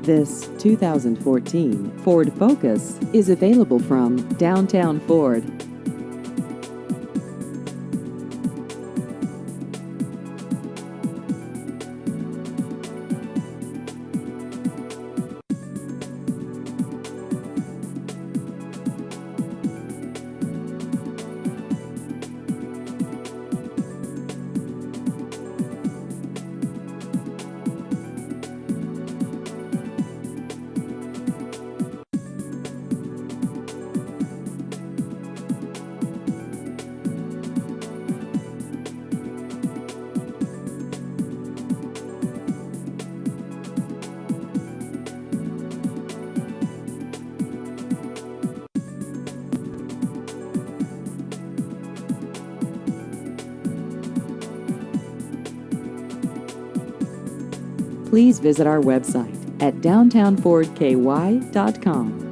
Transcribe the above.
This 2014 Ford Focus is available from Downtown Ford. Please visit our website at downtownfordky.com.